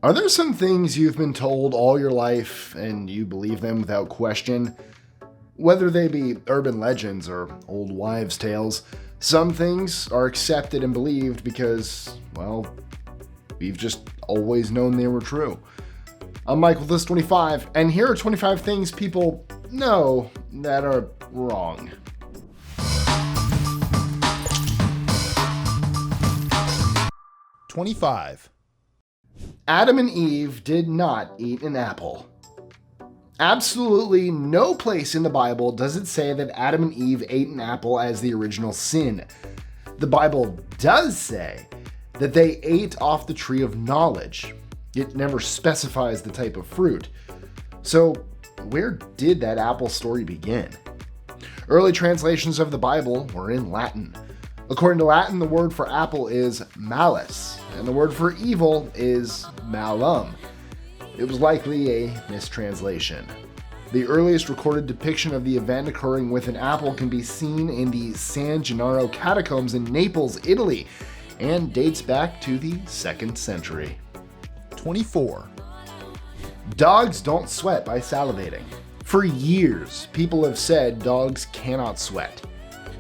Are there some things you've been told all your life and you believe them without question? Whether they be urban legends or old wives' tales, some things are accepted and believed because, well, we've just always known they were true. I'm Mike with List 25, and here are 25 things people know that are wrong. Adam and Eve did not eat an apple. Absolutely no place in the Bible does it say that Adam and Eve ate an apple as the original sin. The Bible does say that they ate off the tree of knowledge. It never specifies the type of fruit. So, where did that apple story begin? Early translations of the Bible were in Latin. According to Latin, the word for apple is malus, and the word for evil is malum. It was likely a mistranslation. The earliest recorded depiction of the event occurring with an apple can be seen in the San Gennaro catacombs in Naples, Italy, and dates back to the 2nd century. 24. Dogs don't sweat by salivating. For years, people have said dogs cannot sweat.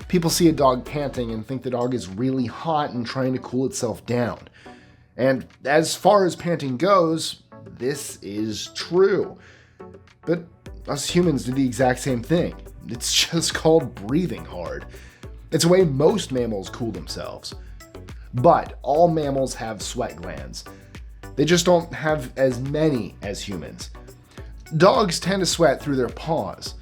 People see a dog panting and think the dog is really hot and trying to cool itself down. And as far as panting goes, this is true. But us humans do the exact same thing. It's just called breathing hard. It's a way most mammals cool themselves. But all mammals have sweat glands. They just don't have as many as humans. Dogs tend to sweat through their paws.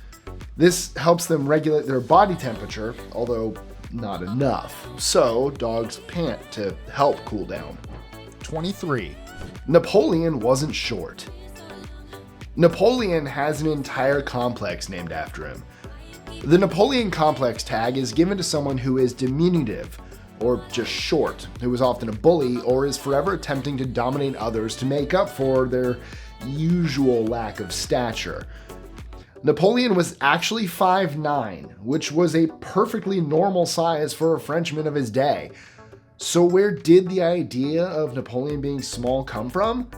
This helps them regulate their body temperature, although not enough. So dogs pant to help cool down. 23. Napoleon wasn't short. Napoleon has an entire complex named after him. The Napoleon complex tag is given to someone who is diminutive, or just short, who is often a bully or is forever attempting to dominate others to make up for their usual lack of stature. Napoleon was actually 5'9", which was a perfectly normal size for a Frenchman of his day. So where did the idea of Napoleon being small come from?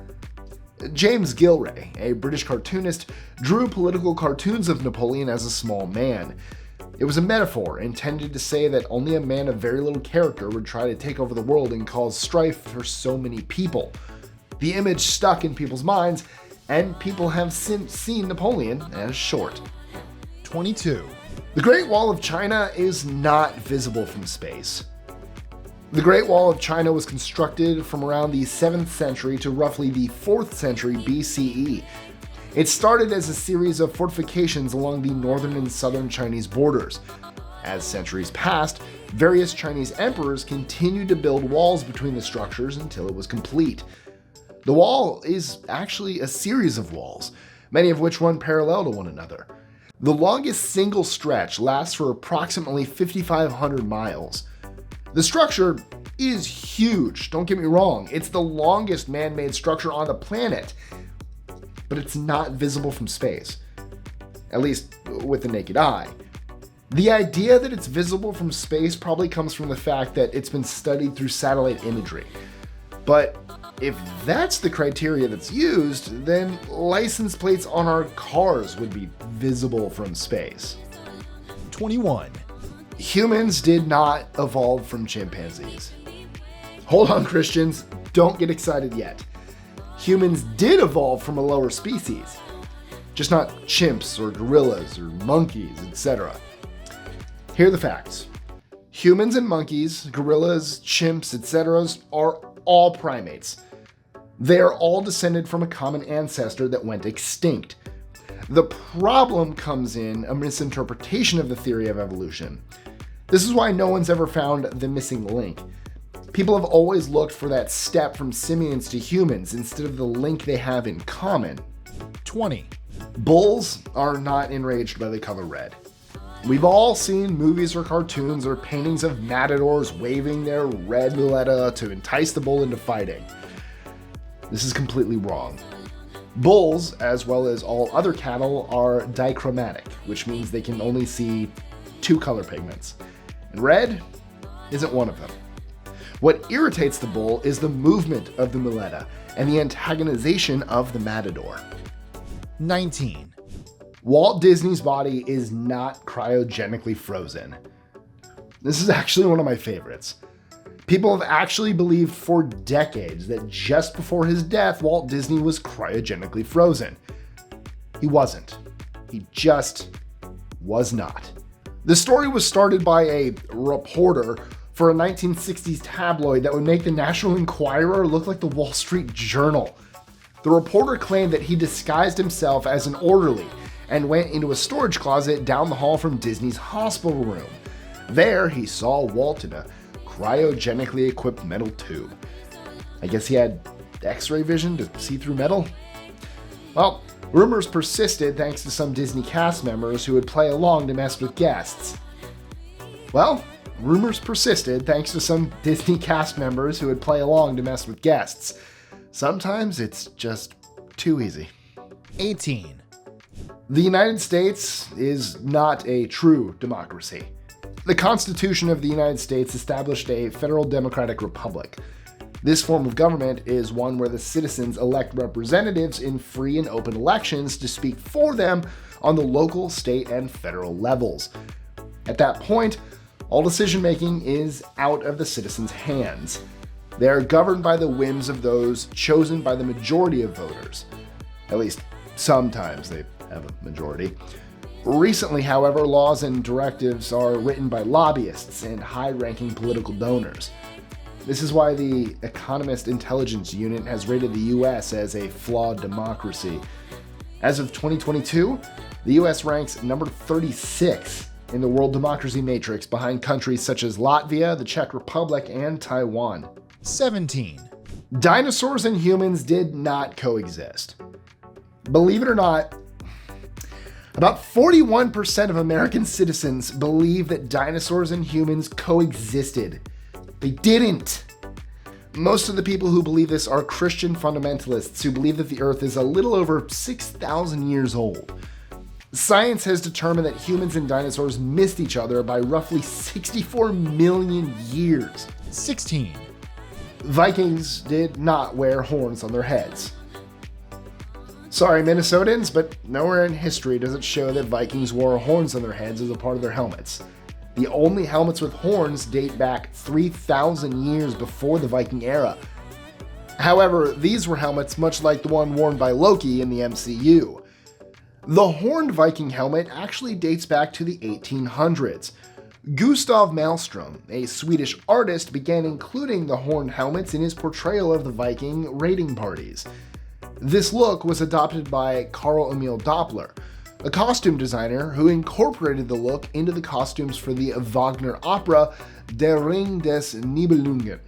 James Gilray, a British cartoonist, drew political cartoons of Napoleon as a small man. It was a metaphor intended to say that only a man of very little character would try to take over the world and cause strife for so many people. The image stuck in people's minds, and people have since seen Napoleon as short. 22. The Great Wall of China is not visible from space. The Great Wall of China was constructed from around the 7th century to roughly the 4th century BCE. It started as a series of fortifications along the northern and southern Chinese borders. As centuries passed, various Chinese emperors continued to build walls between the structures until it was complete. The wall is actually a series of walls, many of which run parallel to one another. The longest single stretch lasts for approximately 5,500 miles. The structure is huge, don't get me wrong. It's the longest man-made structure on the planet, but it's not visible from space, at least with the naked eye. The idea that it's visible from space probably comes from the fact that it's been studied through satellite imagery. But if that's the criteria that's used, then license plates on our cars would be visible from space. 21. Humans did not evolve from chimpanzees. Hold on, Christians, don't get excited yet. Humans did evolve from a lower species, just not chimps or gorillas or monkeys, etc. Here are the facts. Humans and monkeys, gorillas, chimps, etc. are all primates. They are all descended from a common ancestor that went extinct. The problem comes in a misinterpretation of the theory of evolution. This is why no one's ever found the missing link. People have always looked for that step from simians to humans instead of the link they have in common. 20. Bulls are not enraged by the color red. We've all seen movies or cartoons or paintings of matadors waving their red muleta to entice the bull into fighting. This is completely wrong. Bulls, as well as all other cattle, are dichromatic, which means they can only see 2 color pigments. And red isn't one of them. What irritates the bull is the movement of the muleta and the antagonization of the matador. 19. Walt Disney's body is not cryogenically frozen. This is actually one of my favorites. People have actually believed for decades that just before his death, Walt Disney was cryogenically frozen. He wasn't. He just was not. The story was started by a reporter for a 1960s tabloid that would make the National Enquirer look like the Wall Street Journal. The reporter claimed that he disguised himself as an orderly and went into a storage closet down the hall from Disney's hospital room. There, he saw Walt in a cryogenically equipped metal tube. I guess he had X-ray vision to see through metal? Well, rumors persisted thanks to some Disney cast members who would play along to mess with guests. Sometimes it's just too easy. 18. The United States is not a true democracy. The Constitution of the United States established a federal democratic republic. This form of government is one where the citizens elect representatives in free and open elections to speak for them on the local, state, and federal levels. At that point, all decision-making is out of the citizens' hands. They are governed by the whims of those chosen by the majority of voters. At least sometimes they have a majority. Recently, however, laws and directives are written by lobbyists and high-ranking political donors. This is why the Economist Intelligence Unit has rated the US as a flawed democracy. As of 2022, the US ranks number 36 in the World Democracy Matrix behind countries such as Latvia, the Czech Republic, and Taiwan. 17. Dinosaurs and humans did not coexist. Believe it or not, about 41% of American citizens believe that dinosaurs and humans coexisted. They didn't. Most of the people who believe this are Christian fundamentalists who believe that the Earth is a little over 6,000 years old. Science has determined that humans and dinosaurs missed each other by roughly 64 million years. 16. Vikings did not wear horns on their heads. Sorry, Minnesotans, but nowhere in history does it show that Vikings wore horns on their heads as a part of their helmets. The only helmets with horns date back 3,000 years before the Viking era. However, these were helmets much like the one worn by Loki in the MCU. The horned Viking helmet actually dates back to the 1800s. Gustav Malmström, a Swedish artist, began including the horned helmets in his portrayal of the Viking raiding parties. This look was adopted by Carl Emil Doppler, a costume designer who incorporated the look into the costumes for the Wagner opera Der Ring des Nibelungen.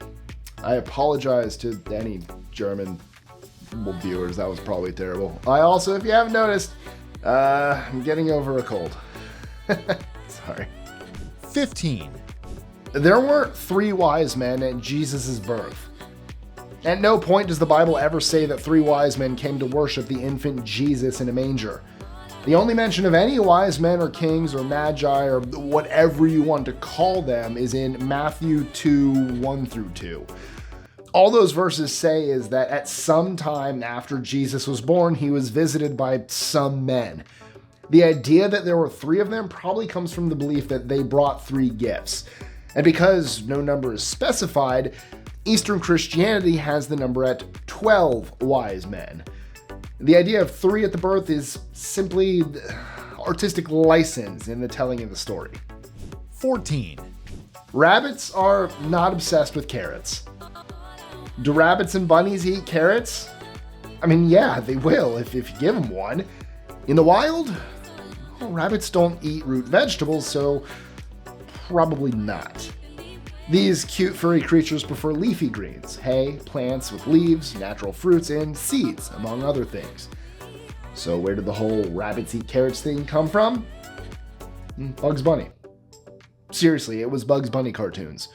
I apologize to any German viewers, that was probably terrible. I also, if you haven't noticed, I'm getting over a cold. Sorry. 15. There weren't 3 wise men at Jesus' birth. At no point does the Bible ever say that 3 wise men came to worship the infant Jesus in a manger. The only mention of any wise men or kings or magi or whatever you want to call them is in Matthew 2, 1 through 2. All those verses say is that at some time after Jesus was born, he was visited by some men. The idea that there were 3 of them probably comes from the belief that they brought 3 gifts. And because no number is specified, Eastern Christianity has the number at 12 wise men. The idea of 3 at the birth is simply artistic license in the telling of the story. 14. Rabbits are not obsessed with carrots. Do rabbits and bunnies eat carrots? I mean, yeah, they will if you give them one. In the wild, well, rabbits don't eat root vegetables, so probably not. These cute furry creatures prefer leafy greens, hay, plants with leaves, natural fruits, and seeds, among other things. So where did the whole rabbits eat carrots thing come from? Bugs Bunny. Seriously, it was Bugs Bunny cartoons.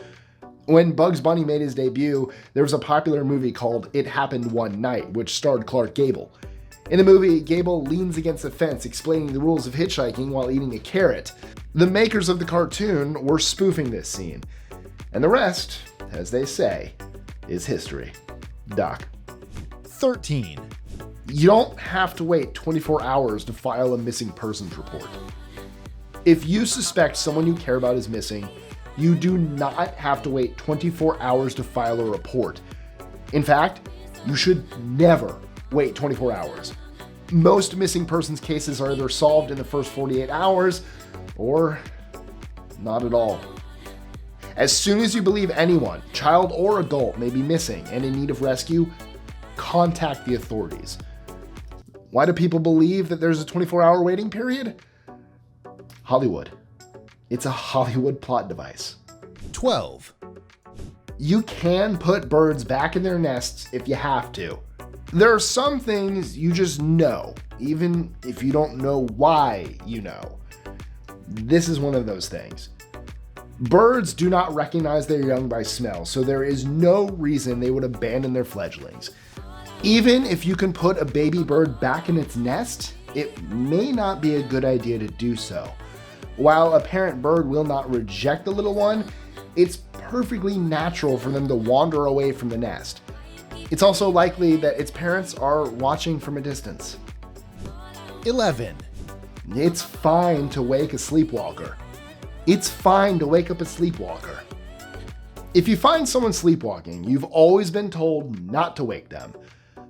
When Bugs Bunny made his debut, there was a popular movie called It Happened One Night, which starred Clark Gable. In the movie, Gable leans against a fence explaining the rules of hitchhiking while eating a carrot. The makers of the cartoon were spoofing this scene, and the rest as they say, is history. Doc. 13. You don't have to wait 24 hours to file a missing persons report. If you suspect someone you care about is missing, you do not have to wait 24 hours to file a report. In fact, you should never wait 24 hours. Most missing persons cases are either solved in the first 48 hours or not at all. As soon as you believe anyone, child or adult, may be missing and in need of rescue, contact the authorities. Why do people believe that there's a 24-hour waiting period? Hollywood. It's a Hollywood plot device. 12. You can put birds back in their nests if you have to. There are some things you just know, even if you don't know why you know. This is one of those things. Birds do not recognize their young by smell, so there is no reason they would abandon their fledglings. Even if you can put a baby bird back in its nest, it may not be a good idea to do so. While a parent bird will not reject the little one, it's perfectly natural for them to wander away from the nest. It's also likely that its parents are watching from a distance. 11. It's fine to wake a sleepwalker. It's fine to wake up a sleepwalker. If you find someone sleepwalking, you've always been told not to wake them.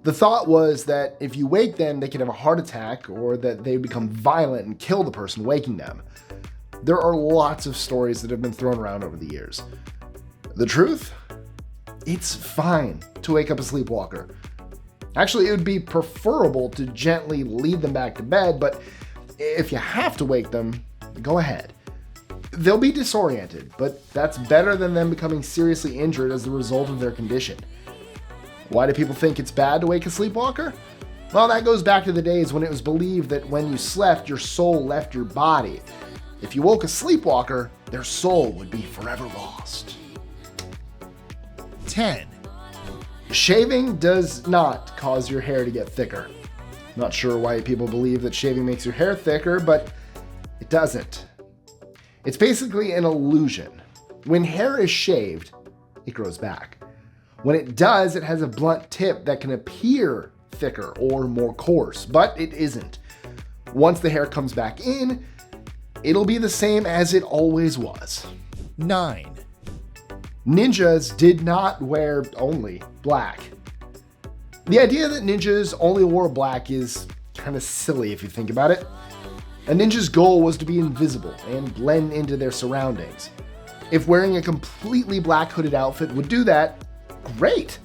The thought was that if you wake them, they could have a heart attack or that they would become violent and kill the person waking them. There are lots of stories that have been thrown around over the years. The truth? It's fine to wake up a sleepwalker. Actually, it would be preferable to gently lead them back to bed, but if you have to wake them, go ahead. They'll be disoriented, but that's better than them becoming seriously injured as the result of their condition. Why do people think it's bad to wake a sleepwalker? Well, that goes back to the days when it was believed that when you slept, your soul left your body. If you woke a sleepwalker, their soul would be forever lost. 10. Shaving does not cause your hair to get thicker. Not sure why people believe that shaving makes your hair thicker, but it doesn't. It's basically an illusion. When hair is shaved, it grows back. When it does, it has a blunt tip that can appear thicker or more coarse, but it isn't. Once the hair comes back in, it'll be the same as it always was. 9. Ninjas did not wear only black. The idea that ninjas only wore black is kind of silly if you think about it. A ninja's goal was to be invisible and blend into their surroundings. If wearing a completely black hooded outfit would do that, great,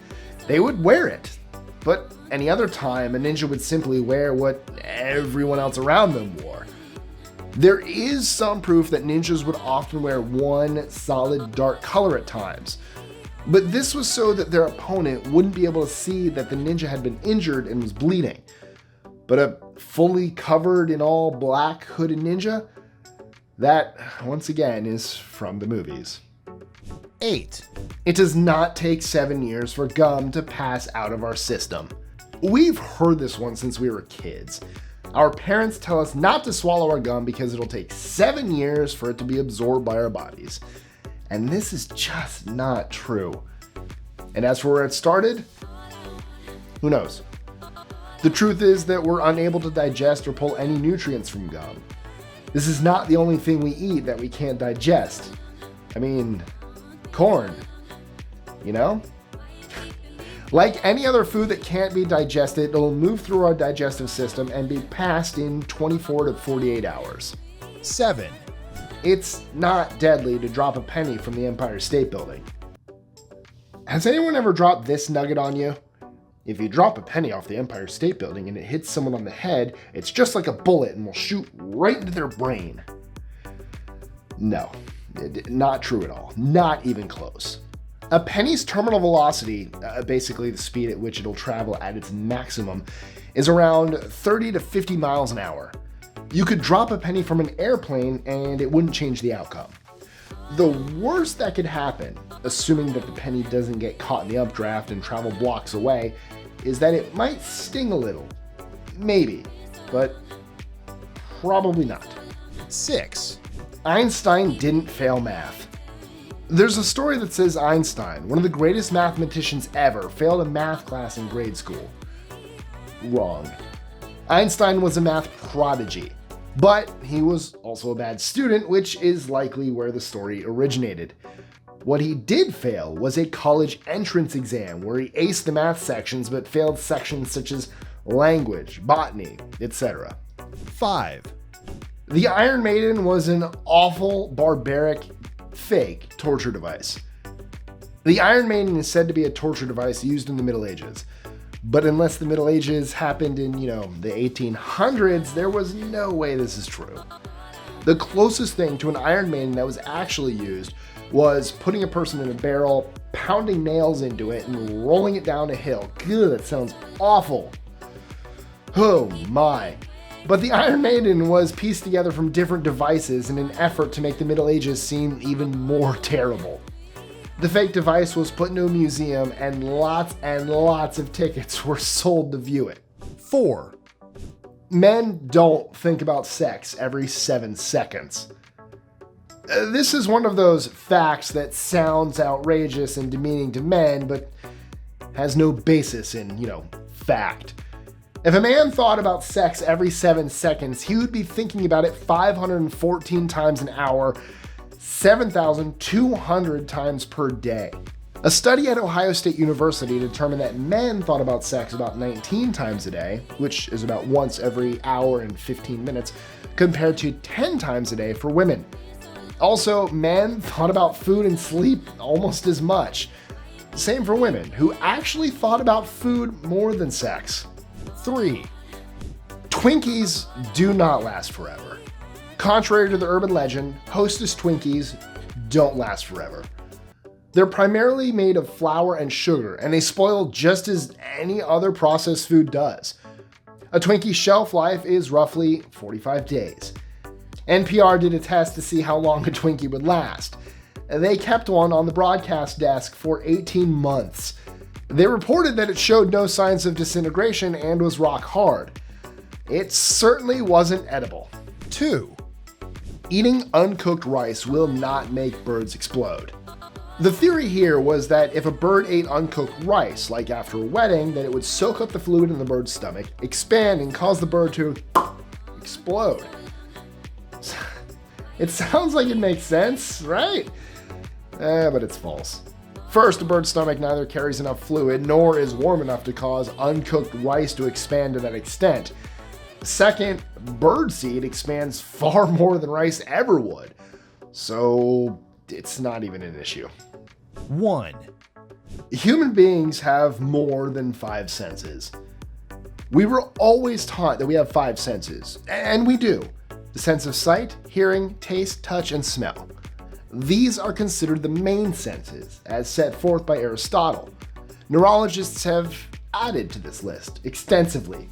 they would wear it. But any other time, a ninja would simply wear what everyone else around them wore. There is some proof that ninjas would often wear one solid dark color at times, but this was so that their opponent wouldn't be able to see that the ninja had been injured and was bleeding. But a fully covered in all black hooded ninja, that, once again, is from the movies. 8. It does not take 7 years for gum to pass out of our system. We've heard this one since we were kids. Our parents tell us not to swallow our gum because it'll take 7 years for it to be absorbed by our bodies. And this is just not true. And as for where it started, who knows? The truth is that we're unable to digest or pull any nutrients from gum. This is not the only thing we eat that we can't digest. I mean, corn, you know? Like any other food that can't be digested, it'll move through our digestive system and be passed in 24 to 48 hours. 7. It's not deadly to drop a penny from the Empire State Building. Has anyone ever dropped this nugget on you? If you drop a penny off the Empire State Building and it hits someone on the head, it's just like a bullet and will shoot right into their brain. No, not true at all. Not even close. A penny's terminal velocity, basically the speed at which it'll travel at its maximum, is around 30 to 50 miles an hour. You could drop a penny from an airplane and it wouldn't change the outcome. The worst that could happen, assuming that the penny doesn't get caught in the updraft and travel blocks away, is that it might sting a little. Maybe, but probably not. 6. Einstein didn't fail math. There's a story that says Einstein, one of the greatest mathematicians ever, failed a math class in grade school. Wrong. Einstein was a math prodigy, but he was also a bad student, which is likely where the story originated. What he did fail was a college entrance exam where he aced the math sections but failed sections such as language, botany, etc. 5, The Iron Maiden was an awful, barbaric, fake torture device. The Iron Maiden is said to be a torture device used in the Middle Ages. But unless the Middle Ages happened in, the 1800s, there was no way this is true. The closest thing to an Iron Maiden that was actually used was putting a person in a barrel, pounding nails into it, and rolling it down a hill. Ugh, that sounds awful. Oh my. But the Iron Maiden was pieced together from different devices in an effort to make the Middle Ages seem even more terrible. The fake device was put into a museum and lots of tickets were sold to view it. 4, Men don't think about sex every 7 seconds. This is one of those facts that sounds outrageous and demeaning to men, but has no basis in, fact. If a man thought about sex every 7 seconds, he would be thinking about it 514 times an hour, 7,200 times per day. A study at Ohio State University determined that men thought about sex about 19 times a day, which is about once every hour and 15 minutes, compared to 10 times a day for women. Also, men thought about food and sleep almost as much. Same for women, who actually thought about food more than sex. 3, Twinkies do not last forever. Contrary to the urban legend, Hostess Twinkies don't last forever. They're primarily made of flour and sugar, and they spoil just as any other processed food does. A Twinkie shelf life is roughly 45 days. NPR did a test to see how long a Twinkie would last. They kept one on the broadcast desk for 18 months. They reported that it showed no signs of disintegration and was rock hard. It certainly wasn't edible. 2, Eating uncooked rice will not make birds explode. The theory here was that if a bird ate uncooked rice, like after a wedding, then it would soak up the fluid in the bird's stomach, expand, and cause the bird to explode. It sounds like it makes sense, right? But it's false. First, a bird's stomach neither carries enough fluid nor is warm enough to cause uncooked rice to expand to that extent. Second, bird seed expands far more than rice ever would. So it's not even an issue. 1, Human beings have more than 5 senses. We were always taught that we have 5 senses, and we do. The sense of sight, hearing, taste, touch, and smell. These are considered the main senses, as set forth by Aristotle. Neurologists have added to this list extensively.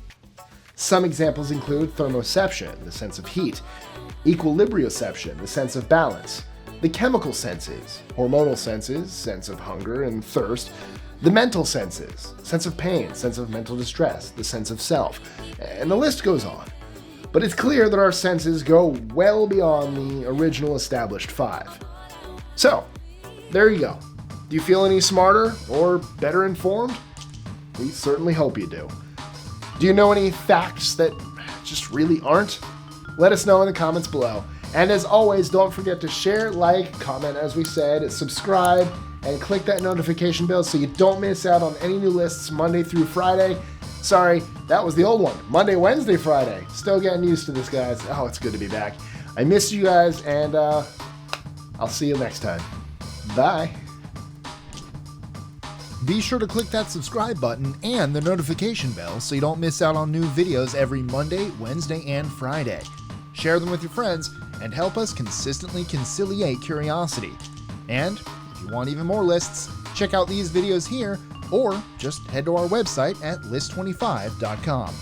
Some examples include thermoception, the sense of heat, equilibrioception, the sense of balance, the chemical senses, hormonal senses, sense of hunger and thirst, the mental senses, sense of pain, sense of mental distress, the sense of self, and the list goes on. But it's clear that our senses go well beyond the original established 5. So, there you go. Do you feel any smarter or better informed? We certainly hope you do. Do you know any facts that just really aren't? Let us know in the comments below. And as always, don't forget to share, like, comment, as we said, subscribe, and click that notification bell so you don't miss out on any new lists Monday through Friday. Sorry, that was the old one. Monday, Wednesday, Friday. Still getting used to this, guys. Oh, it's good to be back. I miss you guys, and I'll see you next time. Bye. Be sure to click that subscribe button and the notification bell so you don't miss out on new videos every Monday, Wednesday, and Friday. Share them with your friends and help us consistently conciliate curiosity. And if you want even more lists, check out these videos here or just head to our website at list25.com.